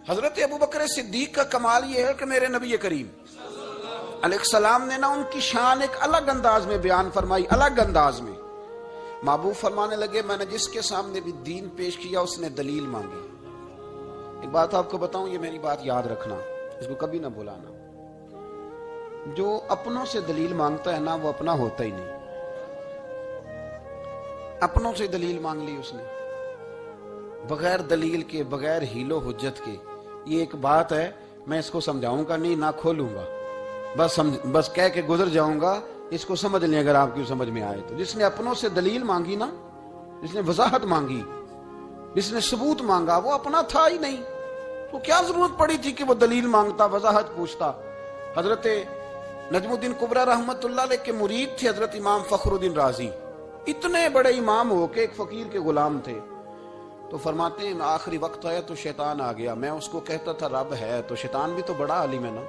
حضرت ابو بکر صدیق کا کمال یہ ہے کہ میرے نبی کریم علیہ السلام نے نا ان کی شان ایک الگ انداز میں بیان فرمائی، الگ انداز میں۔ محبوب فرمانے لگے میں نے جس کے سامنے بھی دین پیش کیا اس نے دلیل مانگی۔ ایک بات آپ کو بتاؤں، یہ میری بات یاد رکھنا، اس کو کبھی نہ بھلانا، جو اپنوں سے دلیل مانگتا ہے نا وہ اپنا ہوتا ہی نہیں۔ اپنوں سے دلیل مانگ لی اس نے، بغیر دلیل کے، بغیر حیل و حجت کے۔ یہ ایک بات ہے، میں اس کو سمجھاؤں گا نہیں، نہ کھولوں گا، بس کہہ کے گزر جاؤں گا، اس کو سمجھ لیں اگر آپ کی سمجھ میں آئے تو۔ جس نے اپنوں سے دلیل مانگی نا، جس نے وضاحت مانگی، جس نے ثبوت مانگا، وہ اپنا تھا ہی نہیں، تو کیا ضرورت پڑی تھی کہ وہ دلیل مانگتا، وضاحت پوچھتا۔ حضرت نجم الدین کبریٰ رحمت اللہ علیہ کے مرید تھے حضرت امام فخر الدین رازی، اتنے بڑے امام ہو کے ایک فقیر کے غلام تھے۔ تو فرماتے ہیں آخری وقت آیا تو شیطان آ گیا، میں اس کو کہتا تھا رب ہے، تو شیطان بھی تو بڑا عالم ہے نا،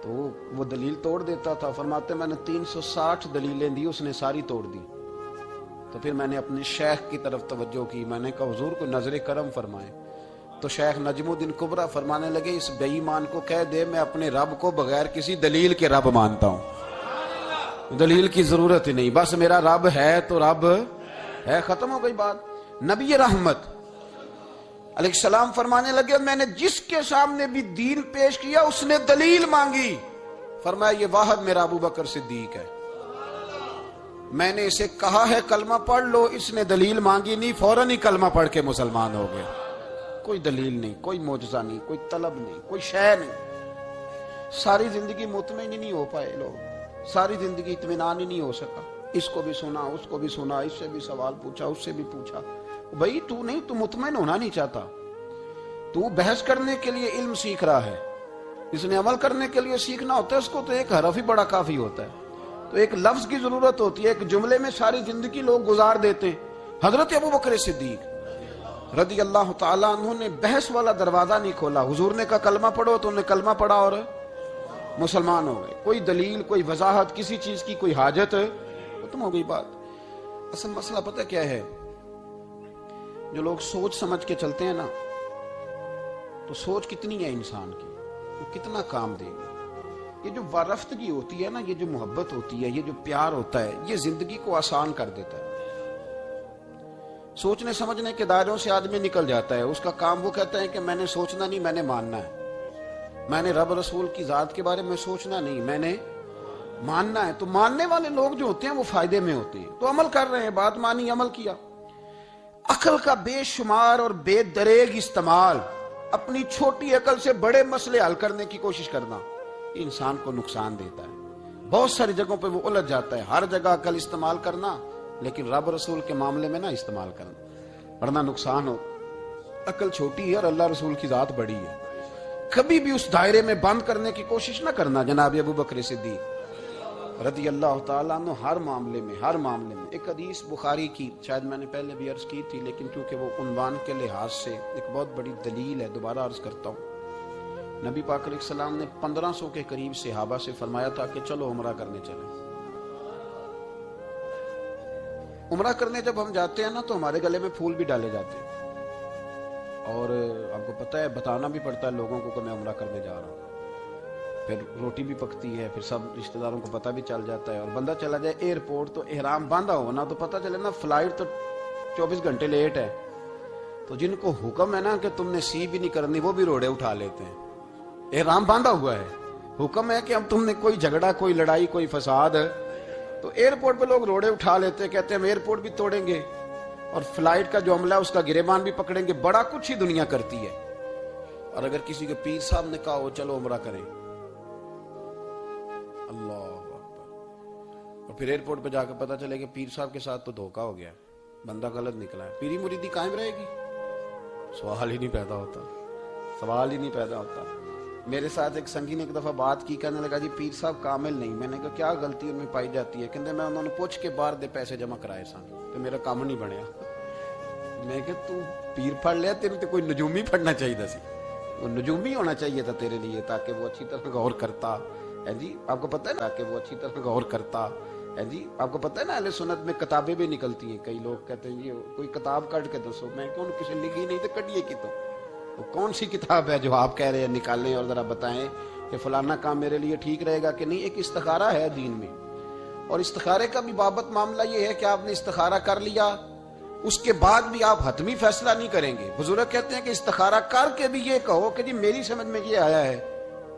تو وہ دلیل توڑ دیتا تھا۔ فرماتے میں نے 360 دلیلیں دی، اس نے ساری توڑ دی۔ تو پھر میں نے اپنے شیخ کی طرف توجہ کی، میں نے کہا حضور کو نظر کرم فرمائے۔ تو شیخ نجم الدین کبریٰ فرمانے لگے اس بے ایمان کو کہہ دے میں اپنے رب کو بغیر کسی دلیل کے رب مانتا ہوں، دلیل کی ضرورت ہی نہیں، بس میرا رب ہے تو رب ہے، ختم ہو گئی بات۔ نبی رحمت علیہ السلام فرمانے لگے میں نے جس کے سامنے بھی دین پیش کیا اس نے دلیل مانگی، فرمایا یہ واحد میرا ابو بکر صدیق ہے۔ میں نے اسے کہا ہے کلمہ پڑھ لو، اس نے دلیل مانگی نہیں، فوراً ہی کلمہ پڑھ کے مسلمان ہو گئے۔ کوئی دلیل نہیں، کوئی معجزہ نہیں، کوئی طلب نہیں، کوئی شے نہیں۔ ساری زندگی مطمئن ہی نہیں ہو پائے لوگ، ساری زندگی اطمینان ہی نہیں ہو سکا، اس کو بھی سنا، اس کو بھی سنا، اس سے بھی سوال پوچھا، اس سے بھی پوچھا۔ بھائی تو نہیں، تو مطمئن ہونا نہیں چاہتا، تو بحث کرنے کے لیے علم سیکھ رہا ہے، اس نے عمل کرنے کے لیے سیکھنا ہوتا ہے، اس کو تو ایک حرف ہی بڑا کافی ہوتا ہے، تو ایک لفظ کی ضرورت ہوتی ہے، ایک جملے میں ساری زندگی لوگ گزار دیتے ہیں۔ حضرت ابو بکر صدیق رضی اللہ تعالیٰ عنہ نے بحث والا دروازہ نہیں کھولا، حضور نے کہا کلمہ پڑھو تو انہوں نے کلمہ پڑھا اور مسلمان ہو گئے۔ کوئی دلیل، کوئی وضاحت، کسی چیز کی کوئی حاجت، ختم ہو گئی بات۔ اصل مسئلہ پتہ کیا ہے، جو لوگ سوچ سمجھ کے چلتے ہیں نا، تو سوچ کتنی ہے انسان کی، وہ کتنا کام دے گی۔ یہ جو وارفتگی ہوتی ہے نا، یہ جو محبت ہوتی ہے، یہ جو پیار ہوتا ہے، یہ زندگی کو آسان کر دیتا ہے۔ سوچنے سمجھنے کے دائروں سے آدمی نکل جاتا ہے، اس کا کام وہ کہتا ہے کہ میں نے سوچنا نہیں، میں نے ماننا ہے، میں نے رب رسول کی ذات کے بارے میں سوچنا نہیں، میں نے ماننا ہے۔ تو ماننے والے لوگ جو ہوتے ہیں وہ فائدے میں ہوتے ہیں، تو عمل کر رہے ہیں، بات مانی، عمل کیا۔ عقل کا بے شمار اور بے دریغ استعمال، اپنی چھوٹی عقل سے بڑے مسئلے حل کرنے کی کوشش کرنا، یہ انسان کو نقصان دیتا ہے۔ بہت ساری جگہوں پہ وہ الجھ جاتا ہے، ہر جگہ عقل استعمال کرنا، لیکن رب رسول کے معاملے میں نہ استعمال کرنا، ورنہ نقصان ہو۔ عقل چھوٹی ہے اور اللہ رسول کی ذات بڑی ہے، کبھی بھی اس دائرے میں بند کرنے کی کوشش نہ کرنا۔ جناب ابو بکر صدیق رضی اللہ تعالیٰ عنہ ہر معاملے میں ایک حدیث بخاری کی، شاید میں نے پہلے بھی عرض کی تھی، لیکن چونکہ وہ عنوان کے لحاظ سے ایک بہت بڑی دلیل ہے، دوبارہ عرض کرتا ہوں۔ نبی پاک علیہ السلام نے 1500 کے قریب صحابہ سے فرمایا تھا کہ چلو عمرہ کرنے چلیں۔ عمرہ کرنے جب ہم جاتے ہیں نا تو ہمارے گلے میں پھول بھی ڈالے جاتے ہیں، اور آپ کو پتہ ہے بتانا بھی پڑتا ہے لوگوں کو کہ میں عمرہ کرنے جا رہا ہوں، پھر روٹی بھی پکتی ہے، پھر سب رشتہ داروں کو پتہ بھی چل جاتا ہے، اور بندہ چلا جائے ایئرپورٹ تو احرام باندھا ہو نا، تو پتہ چلے نا فلائٹ تو 24 گھنٹے لیٹ ہے، تو جن کو حکم ہے نا کہ تم نے سی بھی نہیں کرنی وہ بھی روڑے اٹھا لیتے ہیں، احرام باندھا ہوا ہے، حکم ہے کہ اب تم نے کوئی جھگڑا، کوئی لڑائی، کوئی فساد، تو ایئرپورٹ پہ لوگ روڑے اٹھا لیتے ہیں، کہتے ہیں ہم ایئرپورٹ بھی توڑیں گے اور فلائٹ کا جو عملہ ہے اس کا گریبان بھی پکڑیں گے، بڑا کچھ ہی دنیا کرتی ہے۔ اور اگر کسی کے پیر صاحب نے کہا ہو چلو عمرہ کریں، اللہ اکبر، اور پھر ایئرپورٹ پہ جا کے پتہ چلے کہ پیر صاحب کے ساتھ تو دھوکہ ہو گیا، بندہ غلط نکلا ہے، پیری مریدی قائم رہے گی؟ سوال ہی نہیں پیدا ہوتا۔ میرے ساتھ ایک سنگی نے ایک دفعہ بات کی، کہنے لگا جی پیر صاحب کامل نہیں۔ میں نے کہا کیا غلطی ان میں پائی جاتی ہے؟ کہتے میں انہوں نے پوچھ کے باہر دے پیسے جمع کرائے سن تو میرا کام نہیں بنیا۔ میں کہ تو پیر پڑھ لیا، تیرے تو کوئی نجومی پڑھنا چاہیے سی، وہ نجومی ہونا چاہیے تھا تیرے لیے، تاکہ وہ اچھی طرح غور کرتا ہے جی، آپ کو پتہ ہے نا، کہ وہ اچھی طرح غور کرتا ہے جی۔ آپ کو پتہ ہے نا اہل سنت میں کتابیں بھی نکلتی ہیں، کئی لوگ کہتے ہیں جی کوئی کتاب کٹ کے دسو، میں کہ کسی لکھی نہیں تو کٹیے کی تو وہ کون سی کتاب ہے جو آپ کہہ رہے ہیں نکالیں اور ذرا بتائیں کہ فلانا کام میرے لیے ٹھیک رہے گا کہ نہیں؟ ایک استخارہ ہے دین میں، اور استخارے کا بھی بابت معاملہ یہ ہے کہ آپ نے استخارہ کر لیا، اس کے بعد بھی آپ حتمی فیصلہ نہیں کریں گے۔ بزرگ کہتے ہیں کہ استخارہ کر کے بھی یہ کہو کہ جی میری سمجھ میں یہ آیا ہے،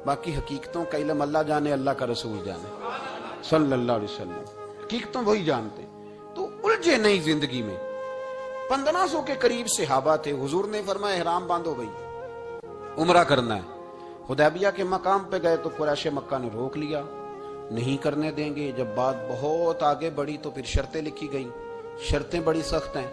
باقی حقیقتوں کا علم اللہ جانے، اللہ کا رسول جانے صلی اللہ علیہ وسلم، حقیقتوں وہی جانتے ہیں۔ تو الجھے نہیں زندگی میں۔ 1500 کے قریب صحابہ تھے، حضور نے فرمایا احرام باندھو بھائی، عمرہ کرنا ہے۔ حدیبیہ کے مقام پہ گئے تو قریش مکہ نے روک لیا، نہیں کرنے دیں گے۔ جب بات بہت آگے بڑھی تو پھر شرطیں لکھی گئیں۔ شرطیں بڑی سخت ہیں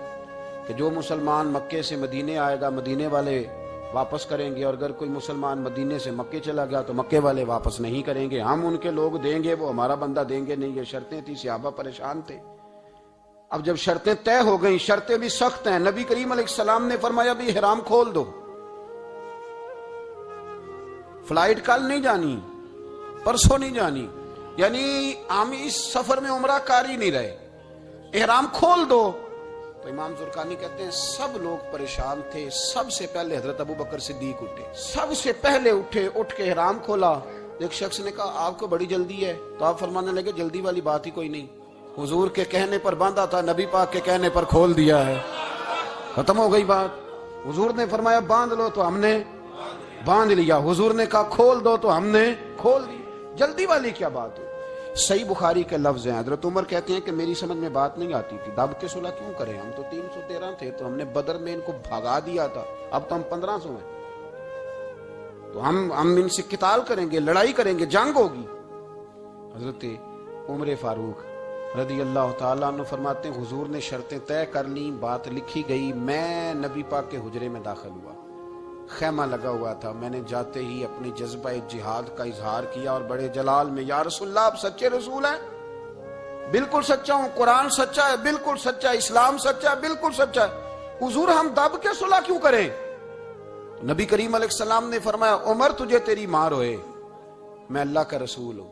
کہ جو مسلمان مکے سے مدینے آئے گا مدینے والے واپس کریں گے، اور اگر کوئی مسلمان مدینے سے مکے چلا گیا تو مکے والے واپس نہیں کریں گے، ہم ان کے لوگ دیں گے، وہ ہمارا بندہ دیں گے نہیں۔ یہ شرطیں تھی، صحابہ پریشان تھے۔ اب جب شرطیں طے ہو گئیں، شرطیں بھی سخت ہیں، نبی کریم علیہ السلام نے فرمایا بھی احرام کھول دو، فلائٹ کل نہیں جانی، پرسوں نہیں جانی، یعنی ہم اس سفر میں عمرہ کر ہی نہیں رہے، احرام کھول دو۔ تو امام زرقانی کہتے ہیں سب لوگ پریشان تھے۔ سب سے پہلے حضرت ابو بکر صدیق اٹھے، سب سے پہلے اٹھے، اٹھ کے احرام کھولا۔ ایک شخص نے کہا آپ کو بڑی جلدی ہے، تو آپ فرمانے لگے جلدی والی بات ہی کوئی نہیں، حضور کے کہنے پر باندھا تھا، نبی پاک کے کہنے پر کھول دیا ہے، ختم ہو گئی بات۔ حضور نے فرمایا باندھ لو تو ہم نے باندھ لیا، حضور نے کہا کھول دو تو ہم نے کھول دی، جلدی والی کیا بات ہے؟ صحیح بخاری کے لفظ ہیں، حضرت عمر کہتے ہیں کہ میری سمجھ میں بات نہیں آتی تھی، دب کے صلح کیوں کریں؟ ہم تو 313 تھے، تو ہم نے بدر میں ان کو بھگا دیا تھا، اب تو ہم 1500 ہیں، تو ہم ان سے قتال کریں گے، لڑائی کریں گے، جنگ ہوگی۔ حضرت عمر فاروق رضی اللہ تعالیٰ عنہ فرماتے ہیں حضور نے شرطیں طے کر لیں، بات لکھی گئی، میں نبی پاک کے حجرے میں داخل ہوا، خیمہ لگا ہوا تھا، میں نے جاتے ہی اپنی جذبہ جہاد کا اظہار کیا اور بڑے جلال میں یا رسول اللہ آپ سچے رسول ہیں؟ بالکل سچا ہوں، قرآن سچا ہے، بالکل سچا ہے، اسلام سچا ہے، بالکل سچا ہے، حضور ہم دب کے صلح کیوں کریں؟ تو نبی کریم علیہ السلام نے فرمایا عمر تجھے تیری ماں روئے، میں اللہ کا رسول ہوں،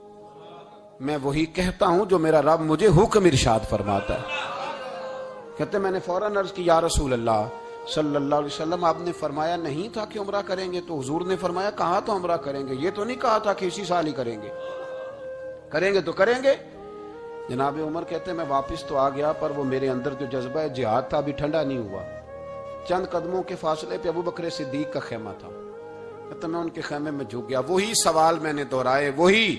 میں وہی کہتا ہوں جو میرا رب مجھے حکم ارشاد فرماتا ہے۔ کہتے میں نے فوراً عرض کی یا رسول اللہ صلی اللہ علیہ وسلم آپ نے فرمایا نہیں تھا کہ عمرہ کریں گے؟ تو حضور نے فرمایا کہا تو عمرہ کریں گے، یہ تو نہیں کہا تھا کہ اسی سال ہی کریں گے، کریں گے تو کریں گے۔ جناب عمر کہتے میں واپس تو آ گیا، پر وہ میرے اندر جو جذبہ جہاد تھا ابھی ٹھنڈا نہیں ہوا۔ چند قدموں کے فاصلے پہ ابو بکر صدیق کا خیمہ تھا، کہتے میں ان کے خیمے میں جھک گیا، وہی سوال میں نے دہرائے، وہی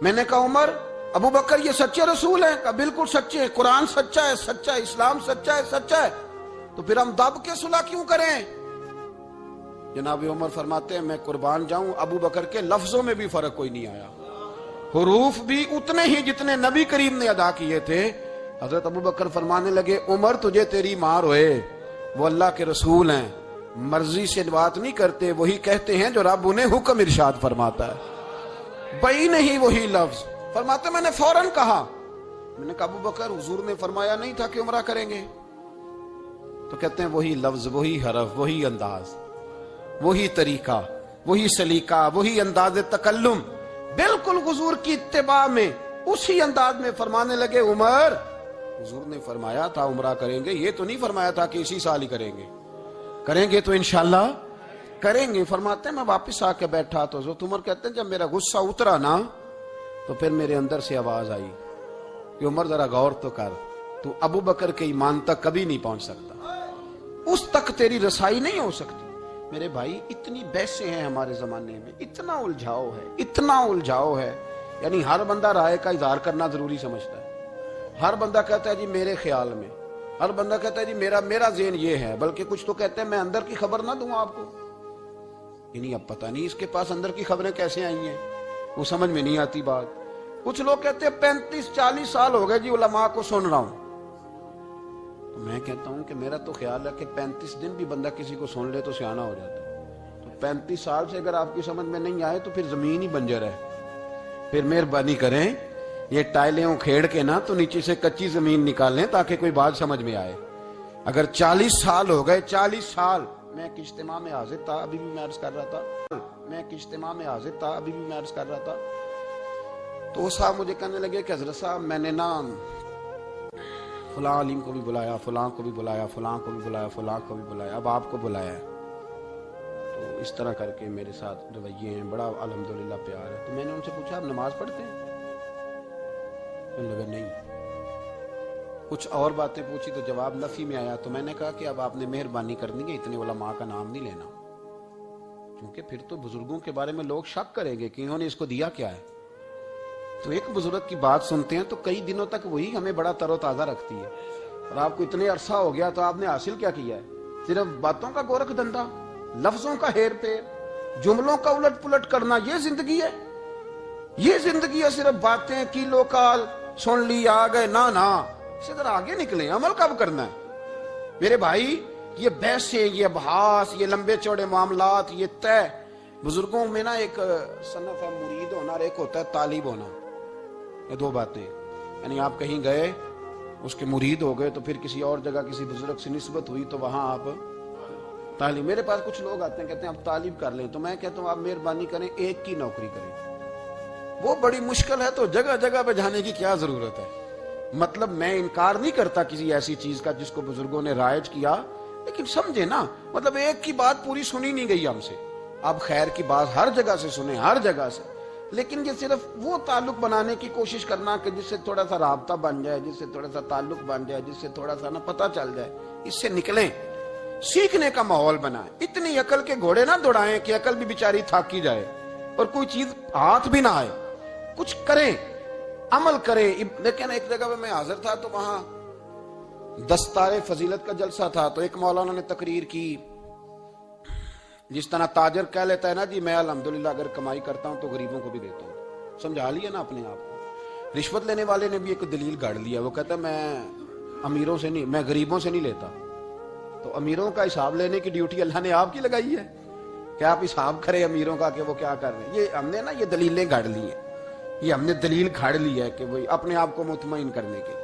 میں نے کہا عمر ابو بکر یہ سچے رسول ہیں؟ کہا بالکل سچے، قرآن سچا ہے، سچا ہے، اسلام سچا ہے، سچا ہے، تو پھر ہم دب کے صلح کیوں کریں؟ جناب عمر فرماتے ہیں میں قربان جاؤں ابو بکر کے لفظوں میں بھی فرق کوئی نہیں آیا، حروف بھی اتنے ہی جتنے نبی کریم نے ادا کیے تھے۔ حضرت ابو بکر فرمانے لگے عمر تجھے تیری ماں روئے، وہ اللہ کے رسول ہیں، مرضی سے بات نہیں کرتے، وہی کہتے ہیں جو رب انہیں حکم ارشاد فرماتا ہے، بئی نہیں وہی لفظ۔ فرماتے میں نے فوراً کہا، میں نے کہا ابو بکر حضور نے فرمایا نہیں تھا کہ عمرہ کریں گے؟ تو کہتے ہیں وہی لفظ، وہی حرف، وہی انداز، وہی طریقہ، وہی سلیقہ، وہی انداز تکلم، بالکل حضور کی اتباع میں اسی انداز میں فرمانے لگے عمر حضور نے فرمایا تھا عمرہ کریں گے، یہ تو نہیں فرمایا تھا کہ اسی سال ہی کریں گے، کریں گے تو انشاءاللہ کریں گے۔ فرماتے ہیں میں واپس آ کے بیٹھا تو حضرت عمر کہتے ہیں جب میرا غصہ اترا نا تو پھر میرے اندر سے آواز آئی کہ عمر ذرا غور تو کر، تو ابو بکر کے ایمان تک کبھی نہیں پہنچ سکتا، اس تک تیری رسائی نہیں ہو سکتی۔ میرے بھائی اتنی بحثیں ہیں ہمارے زمانے میں، اتنا الجھاؤ ہے، اتنا الجھاؤ ہے، یعنی ہر بندہ رائے کا اظہار کرنا ضروری سمجھتا ہے، ہر بندہ کہتا ہے جی میرے خیال میں، ہر بندہ کہتا ہے جی میرا ذہن یہ ہے، بلکہ کچھ تو کہتے ہیں میں اندر کی خبر نہ دوں آپ کو، یعنی اب پتہ نہیں اس کے پاس اندر کی خبریں کیسے آئی ہیں، وہ سمجھ میں نہیں آتی بات۔ کچھ لوگ کہتے ہیں 35-40 سال ہو گئے جی علماء کو سن رہا ہوں، تو میں کہتا ہوں کہ میرا تو خیال ہے کہ 35 دن بھی بندہ کسی کو سن لے تو سیاںا ہو جاتا ہے، تو 35 سال سے اگر آپ کی سمجھ میں نہیں آئے تو پھر زمین ہی بنجر ہے، پھر مہربانی کریں یہ ٹائلیں اکھیڑ کے نا تو نیچے سے کچی زمین نکالیں تاکہ کوئی بات سمجھ میں آئے۔ اگر 40 سال ہو گئے، 40 سال میں ایک اجتماع میں حاضر تھا، ابھی بھی میں عرض کر رہا تھا، تو وہ صاحب مجھے کہنے لگے کہ حضرت صاحب میں نے نا فلاں عالم کو بھی بلایا، فلاں کو بھی بلایا، فلاں کو بھی بلایا، فلاں کو بھی بلایا، اب آپ کو بلایا ہے۔ تو اس طرح کر کے میرے ساتھ رویے ہیں، بڑا الحمدللہ پیار ہے۔ تو میں نے ان سے پوچھا آپ نماز پڑھتے ہیں؟ انہوں نے لگا نہیں۔ کچھ اور باتیں پوچھی تو جواب نفی میں آیا، تو میں نے کہا کہ اب آپ نے مہربانی کرنی ہے، اتنے علماء کا نام نہیں لینا، کیونکہ پھر تو بزرگوں کے بارے میں لوگ شک کریں گے کہ انہوں نے اس کو دیا کیا ہے۔ تو ایک بزرگ کی بات سنتے ہیں تو کئی دنوں تک وہی ہمیں بڑا تر و تازہ رکھتی ہے، اور آپ کو اتنے عرصہ ہو گیا تو آپ نے حاصل کیا کیا ہے؟ صرف باتوں کا گورکھ دھندا، لفظوں کا ہیر پھیر، جملوں کا الٹ پلٹ کرنا، یہ زندگی ہے؟ یہ زندگی ہے صرف باتیں کیلو کال سن لی آ گئے؟ نہ، اسے ذرا آگے نکلیں، عمل کب کرنا ہے میرے بھائی؟ یہ بحثیں، یہ بحاث، یہ لمبے چوڑے معاملات، یہ طے۔ بزرگوں میں نا ایک صنف ہے مرید ہونا اور ایک ہوتا ہے طالب ہونا، یہ دو باتیں۔ یعنی آپ کہیں گئے، اس کے مرید ہو گئے، تو پھر کسی اور جگہ کسی بزرگ سے نسبت ہوئی تو وہاں آپ طالب۔ میرے پاس کچھ لوگ آتے ہیں کہتے ہیں آپ طالب کر لیں، تو میں کہتا ہوں آپ مہربانی کریں ایک کی نوکری کریں، وہ بڑی مشکل ہے، تو جگہ جگہ پہ جانے کی کیا ضرورت ہے؟ مطلب میں انکار نہیں کرتا کسی ایسی چیز کا جس کو بزرگوں نے رائج کیا، لیکن سمجھے نا، مطلب ایک کی بات پوری سنی نہیں گئی ہم سے۔ آپ خیر کی بات ہر جگہ سے سنیں، ہر جگہ سے، لیکن یہ صرف وہ تعلق بنانے کی کوشش کرنا کہ جس سے تھوڑا سا رابطہ بن جائے، جس سے تھوڑا سا تعلق بن جائے، جس سے تھوڑا سا نا پتہ چل جائے، اس سے نکلیں، سیکھنے کا ماحول بنائیں۔ اتنی عقل کے گھوڑے نہ دوڑائیں کہ عقل بھی بیچاری تھاکی جائے اور کوئی چیز ہاتھ بھی نہ آئے۔ کچھ کریں، عمل کریں۔ لیکن ایک جگہ پہ میں حاضر تھا تو وہاں دستار فضیلت کا جلسہ تھا، تو ایک مولانا نے تقریر کی، جس طرح تاجر کہہ لیتا ہے نا جی میں الحمدللہ اگر کمائی کرتا ہوں تو غریبوں کو بھی دیتا ہوں، سمجھا لیا نا اپنے آپ کو۔ رشوت لینے والے نے بھی ایک دلیل گاڑ لیا، وہ کہتا ہے میں امیروں سے نہیں، میں غریبوں سے نہیں لیتا۔ تو امیروں کا حساب لینے کی ڈیوٹی اللہ نے آپ کی لگائی ہے کہ آپ حساب کریں امیروں کا کہ وہ کیا کر رہے ہیں۔ یہ ہم نے نا یہ دلیلیں گاڑ لی ہیں، یہ ہم نے دلیل کھاڑ لی ہے کہ وہی اپنے آپ کو مطمئن کرنے کے۔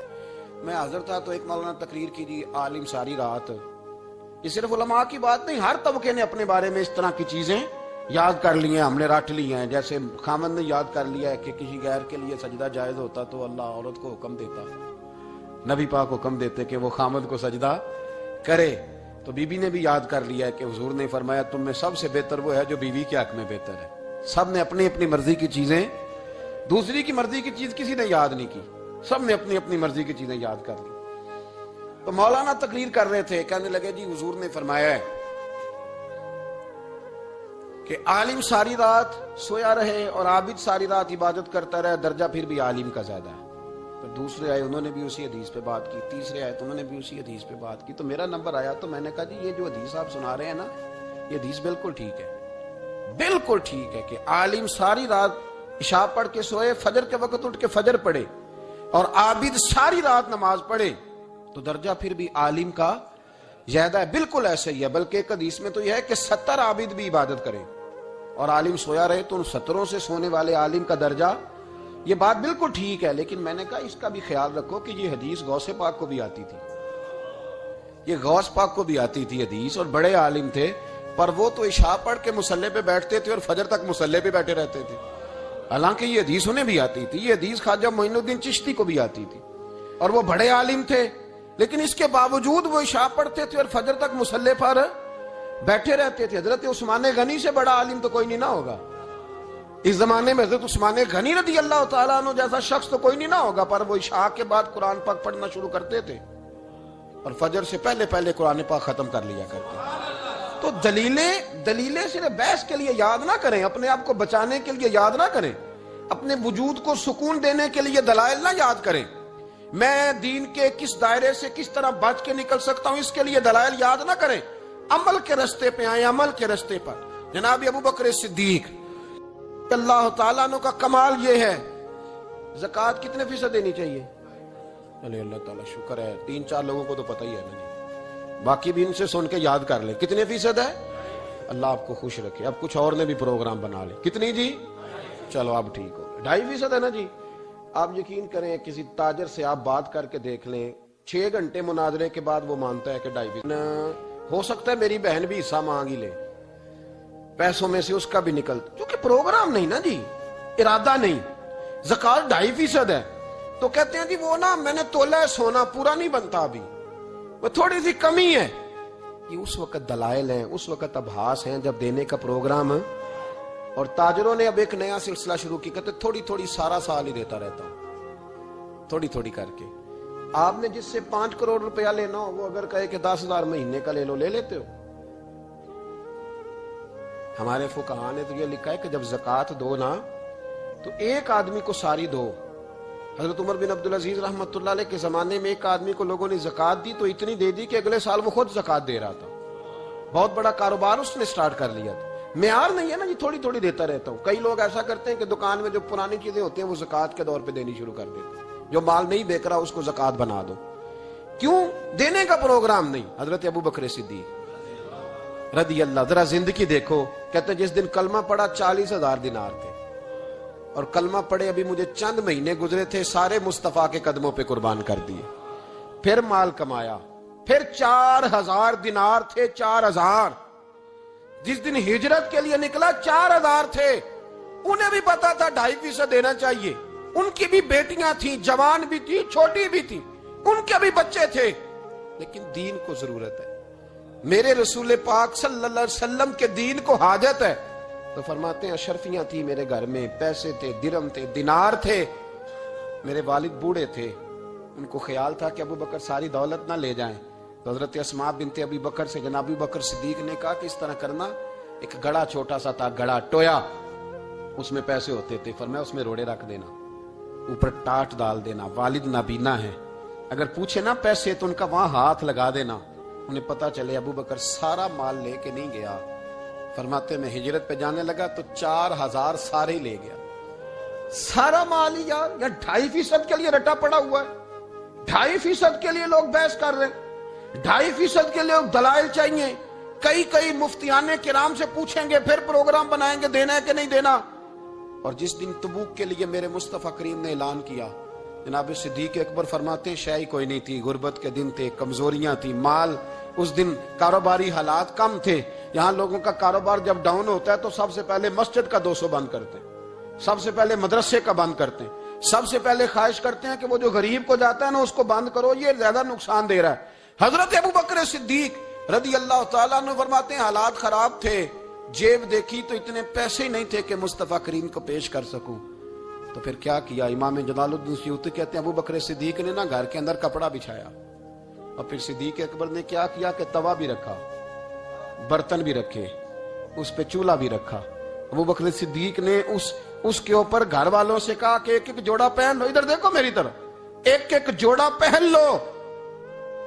میں حاضر تھا تو ایک مولانا تقریر کی جی عالم ساری رات۔ یہ صرف علماء کی بات نہیں، ہر طبقے نے اپنے بارے میں اس طرح کی چیزیں یاد کر لی ہیں، ہم نے رٹ لی ہیں۔ جیسے خامند نے یاد کر لیا ہے کہ کسی غیر کے لیے سجدہ جائز ہوتا تو اللہ عورت کو حکم دیتا، نبی پاک حکم دیتے کہ وہ خامند کو سجدہ کرے۔ تو بی بی نے بھی یاد کر لیا ہے کہ حضور نے فرمایا تم میں سب سے بہتر وہ ہے جو بیوی کے حق میں بہتر ہے۔ سب نے اپنی اپنی مرضی کی چیزیں، دوسری کی مرضی کی چیز کسی نے یاد نہیں کی، سب نے اپنی اپنی مرضی کی چیزیں یاد کر لی۔ تو مولانا تقریر کر رہے تھے، کہنے لگے جی حضور نے فرمایا ہے کہ عالم ساری رات سویا رہے اور عابد ساری رات عبادت کرتا رہے، درجہ پھر بھی عالم کا زیادہ ہے۔ پھر دوسرے آئے، انہوں نے بھی اسی حدیث پہ بات کی، تیسرے آئے تو انہوں نے بھی اسی حدیث پہ بات کی۔ تو میرا نمبر آیا تو میں نے کہا جی یہ جو حدیث آپ سنا رہے ہیں نا، یہ حدیث بالکل ٹھیک ہے، بالکل ٹھیک ہے کہ عالم ساری رات عشاء پڑھ کے سوئے، فجر کے وقت اٹھ کے فجر پڑھے، اور عابد ساری رات نماز پڑھے تو درجہ پھر بھی عالم کا زیادہ ہے۔ بالکل ایسا ہی ہے، بلکہ ایک حدیث میں تو یہ ہے کہ 70 عابد بھی عبادت کریں اور عالم سویا رہے تو ان 70 سے سونے والے عالم کا درجہ، یہ بات بالکل ٹھیک ہے۔ لیکن میں نے کہا اس کا بھی خیال رکھو کہ یہ حدیث غوث پاک کو بھی آتی تھی، یہ غوث پاک کو بھی آتی تھی حدیث، اور بڑے عالم تھے، پر وہ تو عشاء پڑھ کے مصلے پہ بیٹھتے تھے اور فجر تک مصلے پہ بیٹھے رہتے تھے۔ حالانکہ یہ حدیث انہیں بھی آتی تھی، یہ حدیث خواجہ معین الدین چشتی کو بھی آتی تھی، اور وہ بڑے عالم تھے، لیکن اس کے باوجود وہ عشاء پڑھتے تھے اور فجر تک مصلے پر بیٹھے رہتے تھے۔ حضرت عثمان غنی سے بڑا عالم تو کوئی نہیں نہ ہوگا اس زمانے میں، حضرت عثمان غنی رضی اللہ تعالیٰ عنہ جیسا شخص تو کوئی نہیں نہ ہوگا، پر وہ عشاء کے بعد قرآن پاک پڑھنا شروع کرتے تھے اور فجر سے پہلے پہلے قرآن پاک ختم کر لیا کرتے۔ تو دلیلیں صرف بحث کے لیے یاد نہ کریں، اپنے آپ کو بچانے کے لیے یاد نہ کریں، اپنے وجود کو سکون دینے کے لیے دلائل نہ یاد کریں۔ میں دین کے کس دائرے سے کس طرح بچ کے نکل سکتا ہوں، اس کے لیے دلائل یاد نہ کریں، عمل کے رستے پہ آئیں، عمل کے رستے پر۔ جناب ابو بکر صدیق اللہ تعالیٰ عنہ کا کمال یہ ہے، زکوٰۃ کتنے فیصد دینی چاہیے؟ اللہ تعالیٰ شکر ہے 3-4 لوگوں کو تو پتہ ہی ہے نا جی، باقی بھی ان سے سن کے یاد کر لیں کتنے فیصد ہے۔ اللہ آپ کو خوش رکھے۔ اب کچھ اور نے بھی پروگرام بنا لے، کتنی جی؟ چلو اب ٹھیک ہو، 2.5% ہے نا جی۔ آپ یقین کریں کسی تاجر سے آپ بات کر کے دیکھ لیں، 6 گھنٹے مناظرے کے بعد وہ مانتا ہے کہ 2.5%۔ ہو سکتا ہے میری بہن بھی حصہ مانگ ہی لے، پیسوں میں سے اس کا بھی نکلتا، کیونکہ پروگرام نہیں نا جی، ارادہ نہیں۔ زکوٰۃ 2.5% ہے تو کہتے ہیں جی وہ نا میں نے تولا ہے سونا، پورا نہیں بنتا ابھی، وہ تھوڑی سی کمی ہے، یہ اس وقت دلائل ہیں، اس وقت ابحاث ہیں جب دینے کا پروگرام. اور تاجروں نے اب ایک نیا سلسلہ شروع کی، کہتے تھوڑی تھوڑی سارا سال ہی دیتا رہتا ہوں، تھوڑی تھوڑی کر کے. آپ نے جس سے 5 کروڑ روپیہ لینا ہو، وہ اگر کہے کہ 10,000 مہینے کا لے لو، لے لیتے ہو. ہمارے فقہاء نے تو یہ لکھا ہے کہ جب زکوٰۃ دو نا تو ایک آدمی کو ساری دو. حضرت عمر بن عبدالعزیز رحمۃ اللہ علیہ کے زمانے میں ایک آدمی کو لوگوں نے زکوٰۃ دی تو اتنی دے دی کہ اگلے سال وہ خود زکوٰۃ دے رہا تھا. بہت بڑا کاروبار اس نے سٹارٹ کر لیا تھا. معیار نہیں ہے نا جی تھوڑی تھوڑی دیتا رہتا ہوں. کئی لوگ ایسا کرتے ہیں کہ دکان میں جو پرانی چیزیں ہوتی ہیں وہ زکوٰۃ کے دور پہ دینی شروع کر دیتے ہیں. جو مال نہیں بیک رہا اس کو زکوٰۃ بنا دو. کیوں؟ دینے کا پروگرام نہیں. حضرت ابو بکر صدیق رضی اللہ، ذرا زندگی دیکھو. کہتے ہیں جس دن کلمہ پڑا 40,000 دینار تھے، اور کلمہ پڑے ابھی مجھے چند مہینے گزرے تھے، سارے مصطفیٰ کے قدموں پہ قربان کر دیے. پھر مال کمایا، پھر 4,000 دینار تھے. 4,000 جس دن ہجرت کے لیے نکلا 4,000 تھے. انہیں بھی پتا تھا 2.5% دینا چاہیے. ان کی بھی بیٹیاں تھیں، جوان بھی تھی، چھوٹی بھی تھی، ان کے بھی بچے تھے. لیکن دین کو ضرورت ہے. میرے رسول پاک صلی اللہ علیہ وسلم کے دین کو حاجت ہے. تو فرماتے ہیں اشرفیاں تھی میرے گھر میں، پیسے تھے، درہم تھے، دینار تھے. میرے والد بوڑھے تھے، ان کو خیال تھا کہ ابو بکر ساری دولت نہ لے جائیں. تو حضرت اسماء بنت ابی بکر سے جناب ابو بکر صدیق نے کہا کہ اس طرح کرنا، ایک گڑا چھوٹا سا تھا، گڑا ٹویا، اس میں پیسے ہوتے تھے. فرمایا اس میں روڑے رکھ دینا، اوپر ٹاٹ ڈال دینا. والد نابینا ہے، اگر پوچھے نا پیسے تو ان کا وہاں ہاتھ لگا دینا، انہیں پتا چلے ابو بکر سارا مال لے کے نہیں گیا. فرماتے میں ہجرت پہ جانے لگا تو 4,000 سارے لے گیا. سارا مال ہی یار 2.5% کے لیے رٹا پڑا ہوا ہے. 2.5% کے لیے لوگ بحث کر رہے ہیں، 2.5% کے لیے لوگ دلائل چاہیے. کئی مفتیان کرام سے پوچھیں گے، پھر پروگرام بنائیں گے دینا ہے کہ نہیں دینا. اور جس دن تبوک کے لیے میرے مصطفیٰ کریم نے اعلان کیا، جناب صدیق اکبر فرماتے ہیں شے کوئی نہیں تھی، غربت کے دن تھے، کمزوریاں تھی، مال اس دن کاروباری حالات کم تھے. یہاں لوگوں کا کاروبار جب ڈاؤن ہوتا ہے تو سب سے پہلے مسجد کا 200 بند کرتے ہیں، سب سے پہلے مدرسے کا بند کرتے ہیں، سب سے پہلے خواہش کرتے ہیں کہ وہ جو غریب کو جاتا ہے نا اس کو بند کرو، یہ زیادہ نقصان دے رہا ہے. حضرت ابو بکر صدیق رضی اللہ تعالیٰ عنہ فرماتے ہیں حالات خراب تھے، جیب دیکھی تو اتنے پیسے ہی نہیں تھے کہ مصطفیٰ کریم کو پیش کر سکوں. تو پھر کیا کیا؟ امام جلال الدین سیوطی کہتے ہیں ابو بکر صدیق نے نا گھر کے اندر کپڑا بچھایا، اور پھر صدیق اکبر نے کیا کیا کہ توا بھی رکھا، برتن بھی رکھے، اس پہ چولہا بھی رکھا. ابو بکر صدیق نے اس کے اوپر گھر والوں سے کہا کہ ایک ایک جوڑا پہن لو، ادھر دیکھو میری طرف، ایک ایک جوڑا پہن لو،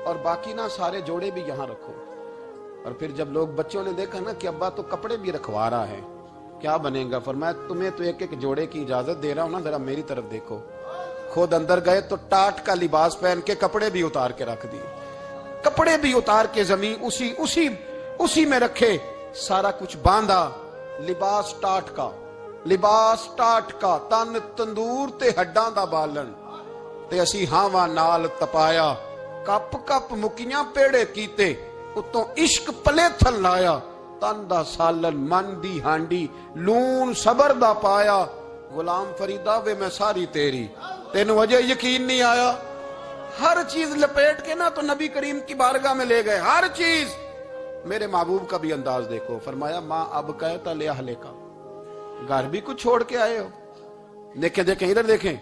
اور باقی نا سارے جوڑے بھی یہاں رکھو. اور پھر جب لوگ بچوں نے دیکھا نا کہ ابا تو کپڑے بھی رکھوا رہا ہے، کیا بنے گا؟ فرمایا تمہیں تو ایک ایک جوڑے کی اجازت دے رہا ہوں نا، ذرا میری طرف دیکھو. خود اندر گئے تو ٹاٹ کا لباس پہن کے کپڑے بھی اتار کے رکھ دیے، کپڑے بھی اتار کے زمین اسی میں رکھے، سارا کچھ باندھا. لباس ٹاٹ کا تن تندور تے ہڈاں دا بالن تے اسی ہاواں نال تپایا. کپ کپ مکیاں پیڑے کیتے، اتوں عشق پلے تھل لایا. تن دا سالن من دی ہانڈی لون صبر دا پایا. غلام فریدا وے میں ساری تیری، تینوں وجہ یقین نہیں آیا. ہر چیز لپیٹ کے نا تو نبی کریم کی بارگاہ میں لے گئے، ہر چیز. میرے محبوب کا بھی انداز دیکھو، فرمایا ماں اب کہتا لے اہلے کا، گھر بھی کچھ چھوڑ کے آئے ہو. دیکھیں ادھر دیکھیں،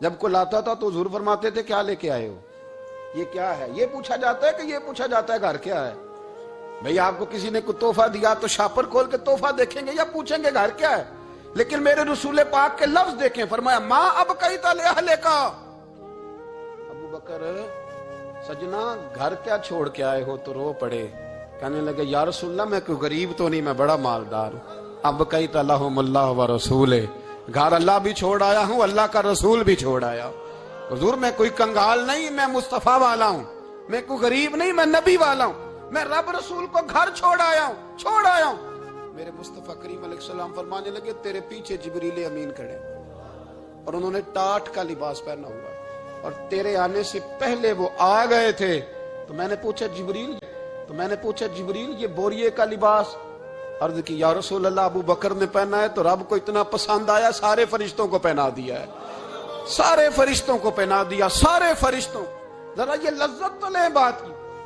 جب کوئی لاتا تھا تو حضور فرماتے تھے کیا لے کے آئے ہو، یہ کیا ہے؟ یہ پوچھا جاتا ہے کہ یہ پوچھا جاتا ہے گھر کیا ہے؟ بھئی آپ کو کسی نے کوئی تحفہ دیا تو شاپر کھول کے تحفہ دیکھیں گے یا پوچھیں گے گھر کیا ہے؟ لیکن میرے رسول پاک کے لفظ دیکھیں، فرمایا ماں اب کہتا لے اہلے کا. ابو بکر سجنا گھر کیا چھوڑ کے آئے ہو؟ تو رو پڑے، کہنے لگے یا رسول اللہ میں کوئی غریب تو نہیں، میں بڑا مالدار ہوں. اب کہتا لہم اللہ و رسولہ، گھر اللہ بھی چھوڑ آیا ہوں، اللہ کا رسول بھی چھوڑ آیا. حضور میں کوئی کنگال نہیں، میں مصطفیٰ والا ہوں، میں کوئی غریب نہیں، میں نبی والا ہوں، میں رب رسول کو گھر چھوڑ آیا ہوں. میرے مصطفیٰ کریم علیہ السلام فرمانے لگے تیرے پیچھے جبریل امین کھڑے، اور انہوں نے ٹاٹ کا لباس پہنا ہوا، اور تیرے آنے سے پہلے وہ آ گئے تھے. تو میں نے پوچھا جبریل یہ بوریے کا لباس؟ عرض کی یا رسول اللہ ابو بکر نے پہنا ہے تو رب کو اتنا پسند آیا سارے فرشتوں کو پہنا دیا ہے، سارے فرشتوں کو پہنا دیا، سارے فرشتوں. ذرا یہ لذت تو لیں بات کی.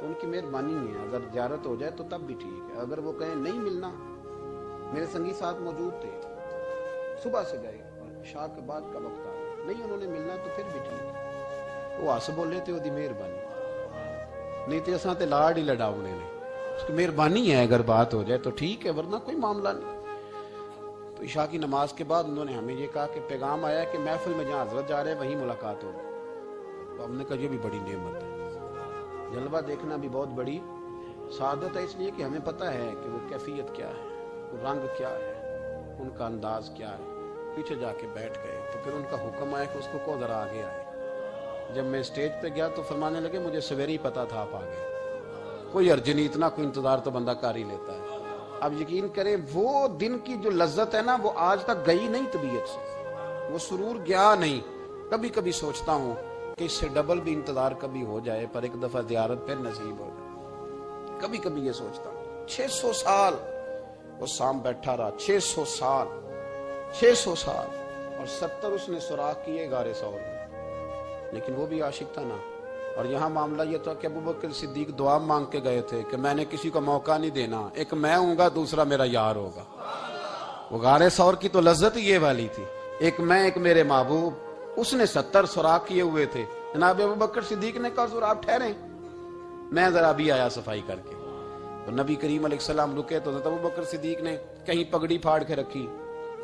تو ان کی مہربانی ہے، اگر زیارت ہو جائے تو تب بھی ٹھیک ہے، اگر وہ کہیں نہیں ملنا، میرے سنگی ساتھ موجود تھے، صبح سے گئے اور عشاء کے بعد کا وقت آ گیا، نہیں انہوں نے ملنا تو پھر بھی ٹھیک ہے، وہ ہس بولے تھے وہ مہربانی، نہیں تو اساں تے لاڑ ہی لڑاؤنے نے، اس کی مہربانی ہے، اگر بات ہو جائے تو ٹھیک ہے، ورنہ کوئی معاملہ نہیں۔ تو عشاء کی نماز کے بعد انہوں نے ہمیں یہ کہا کہ پیغام آیا کہ محفل میں جہاں حضرت جا رہے ہیں وہیں ملاقات ہوگی، تو ہم نے کہا یہ بھی بڑی نعمت ہے، جلوہ دیکھنا بھی بہت بڑی سعادت ہے، اس لیے کہ ہمیں پتہ ہے کہ وہ کیفیت کیا ہے، وہ رنگ کیا ہے، ان کا انداز کیا ہے۔ پیچھے جا کے بیٹھ گئے تو پھر ان کا حکم آیا کہ اس کو ذرا آگے آئے۔ جب میں اسٹیج پہ گیا تو فرمانے لگے مجھے سویرے ہی پتا تھا آپ آ گئے، کوئی ارج نہیں، اتنا کوئی انتظار تو بندہ کر ہی لیتا ہے۔ اب یقین کریں وہ دن کی جو لذت ہے نا وہ آج تک گئی نہیں طبیعت سے، وہ سرور گیا نہیں۔ کبھی کبھی سوچتا ہوں کہ اس سے ڈبل بھی انتظار کبھی ہو جائے پر ایک دفعہ زیارت پھر نصیب ہو جائے، کبھی کبھی یہ سوچتا ہوں۔ 600 سال وہ سام بیٹھا رہا، 600 سال 600 سال، اور 70 اس نے سوراخ کیے غار ثور میں، لیکن وہ بھی عاشق تھا نا۔ اور یہاں معاملہ یہ تھا کہ ابوبکر صدیق دعا مانگ کے گئے تھے کہ میں نے کسی کو موقع نہیں دینا، ایک میں ہوں گا دوسرا میرا یار ہوگا۔ وہ غار ثور کی تو لذت یہ والی تھی، ایک میں ایک میرے محبوب۔ اس نے 70 سوراخ کیے ہوئے تھے، جناب ابوبکر صدیق نے کہا حضور آپ ٹھہریں، میں ذرا بھی آیا صفائی کر کے۔ تو نبی کریم علیہ السلام رکے تو حضرت ابوبکر صدیق نے کہیں پگڑی پھاڑ کے رکھی،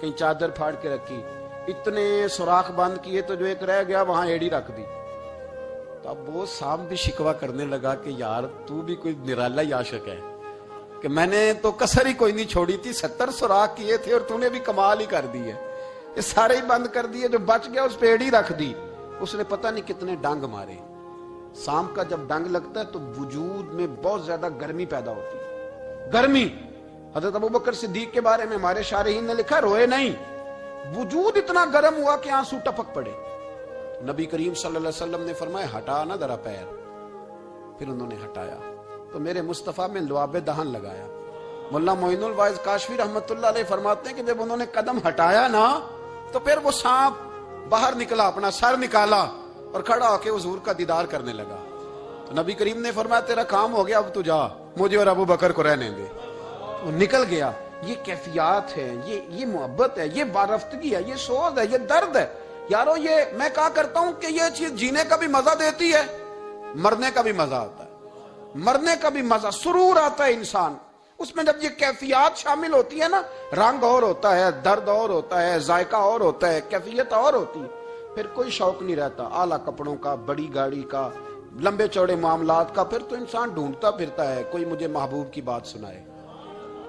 کہیں چادر پھاڑ کے رکھی، اتنے سوراخ بند کیے تو جو ایک رہ گیا وہاں ایڑی رکھ دی۔ تو اب وہ سام بھی شکوہ کرنے لگا کہ یار تو بھی کوئی نرالا ہی عاشق ہے کہ میں نے تو کسر ہی کوئی نہیں چھوڑی تھی، 70 سوراخ کیے تھے اور تو نے بھی کمال ہی کر دی ہے، یہ سارے ہی بند کر دیے، جو بچ گیا اس پہ ایڑی رکھ دی۔ اس نے پتہ نہیں کتنے ڈنگ مارے۔ سام کا جب ڈنگ لگتا ہے تو وجود میں بہت زیادہ گرمی پیدا ہوتی ہے، گرمی۔ حضرت ابوبکر صدیق کے بارے میں ہمارے شارحین نے لکھا روئے نہیں، وجود اتنا گرم ہوا کہ آنسو ٹپک پڑے۔ نبی کریم صلی اللہ علیہ وسلم نے فرمایا ہٹا نہ ذرا پیر، پھر انہوں نے ہٹایا تو میرے مصطفیٰ میں لعاب دہن لگایا۔ مولا معین الواعظ کاشفی رحمت اللہ علیہ فرماتے ہیں کہ جب انہوں نے قدم ہٹایا نا تو پھر وہ سانپ باہر نکلا، اپنا سر نکالا اور کھڑا ہو کے حضور کا دیدار کرنے لگا۔ تو نبی کریم نے فرمایا تیرا کام ہو گیا، اب تو جا، مجھے اور ابو بکر کو رہنے دے۔ وہ نکل گیا۔ یہ کیفیات ہے، یہ محبت ہے، یہ بارفتگی ہے، یہ سوز ہے، یہ درد ہے۔ یارو یہ میں کہا کرتا ہوں کہ یہ چیز جینے کا بھی مزہ دیتی ہے، مرنے کا بھی مزہ آتا ہے، مرنے کا بھی مزہ، سرور آتا ہے انسان اس میں جب یہ کیفیات شامل ہوتی ہے نا، رنگ اور ہوتا ہے، درد اور ہوتا ہے، ذائقہ اور ہوتا ہے، کیفیت اور ہوتی ہے، پھر کوئی شوق نہیں رہتا اعلیٰ کپڑوں کا، بڑی گاڑی کا، لمبے چوڑے معاملات کا۔ پھر تو انسان ڈھونڈتا پھرتا ہے کوئی مجھے محبوب کی بات سنائے،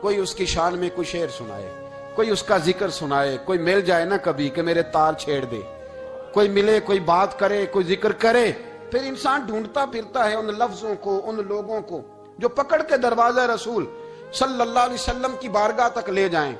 کوئی اس کی شان میں کوئی شعر سنائے، کوئی اس کا ذکر سنائے، کوئی مل جائے نا کبھی کہ میرے تار چھیڑ دے، کوئی ملے، کوئی بات کرے، کوئی ذکر کرے۔ پھر انسان ڈھونڈتا پھرتا ہے ان لفظوں کو، ان لوگوں کو جو پکڑ کے دروازہ رسول صلی اللہ علیہ وسلم کی بارگاہ تک لے جائیں۔